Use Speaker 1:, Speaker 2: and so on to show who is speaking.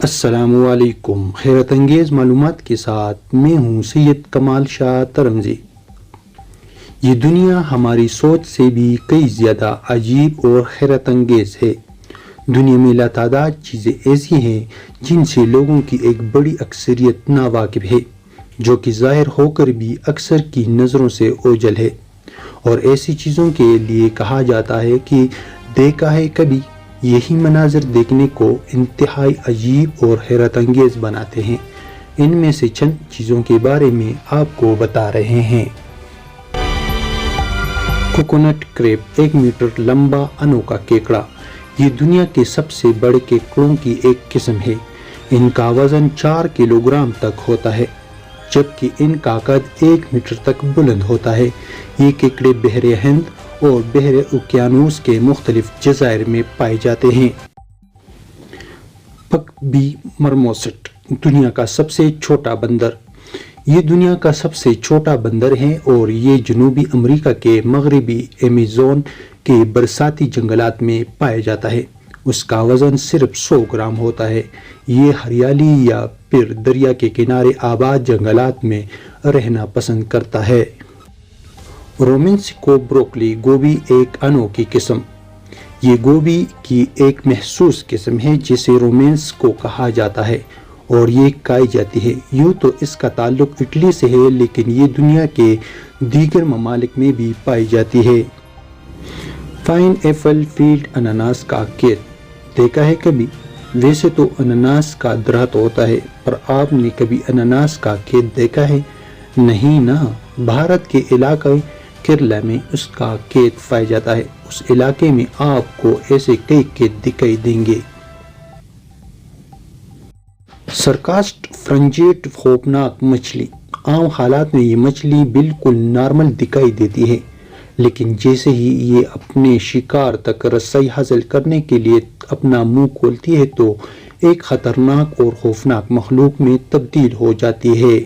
Speaker 1: السلام علیکم، حیرت انگیز معلومات کے ساتھ میں ہوں سید کمال شاہ ترنگزی۔ یہ دنیا ہماری سوچ سے بھی کئی زیادہ عجیب اور حیرت انگیز ہے۔ دنیا میں لاتعداد چیزیں ایسی ہیں جن سے لوگوں کی ایک بڑی اکثریت ناواقف ہے، جو کہ ظاہر ہو کر بھی اکثر کی نظروں سے اوجھل ہے، اور ایسی چیزوں کے لیے کہا جاتا ہے کہ دیکھا ہے کبھی۔ یہی مناظر دیکھنے کو انتہائی عجیب اور حیرت انگیز بناتے ہیں۔ ان میں سے چند چیزوں کے بارے میں آپ کو بتا رہے ہیں۔ کوکونٹ کریب، 1 میٹر لمبا انوکھا کیکڑا۔ یہ دنیا کے سب سے بڑے کیکڑوں کی ایک قسم ہے۔ ان کا وزن 4 کلو گرام تک ہوتا ہے، جبکہ ان کا قد 1 میٹر تک بلند ہوتا ہے۔ یہ کیکڑے بحر ہند اور بحر اوقیانوس کے مختلف جزائر میں پائے جاتے ہیں۔ پک بی مرموسٹ، دنیا کا سب سے چھوٹا بندر۔ یہ دنیا کا سب سے چھوٹا بندر ہے اور یہ جنوبی امریکہ کے مغربی ایمیزون کے برساتی جنگلات میں پایا جاتا ہے۔ اس کا وزن صرف 100 گرام ہوتا ہے۔ یہ ہریالی یا پھر دریا کے کنارے آباد جنگلات میں رہنا پسند کرتا ہے۔ رومینسکو بروکلی، گوبھی، ایک انوکھی قسم۔ یہ گوبھی کی ایک مخصوص قسم ہے جسے رومینسکو کہا جاتا ہے اور یہ کھائی جاتی ہے۔ یوں تو اس کا تعلق اٹلی سے ہے، لیکن یہ دنیا کے دیگر ممالک میں بھی پائی جاتی ہے۔ پائن ایپل فیلڈ، اناناس کا کھیت۔ دیکھا ہے کبھی؟ ویسے تو اناناس کا درخت ہوتا ہے، پر آپ نے کبھی اناناس کا کھیت دیکھا ہے؟ نہیں نا۔ بھارت کے علاقے کیرلا میں اس کا کھیت پایا جاتا ہے۔ اس علاقے میں آپ کو ایسے کئی کھیت دکھائی دیں گے۔ سرکاسٹ فرنجیٹ، خوفناک مچھلی۔ عام حالات میں یہ مچھلی بالکل نارمل دکھائی دیتی ہے، لیکن جیسے ہی یہ اپنے شکار تک رسائی حاصل کرنے کے لیے اپنا منہ کھولتی ہے تو ایک خطرناک اور خوفناک مخلوق میں تبدیل ہو جاتی ہے۔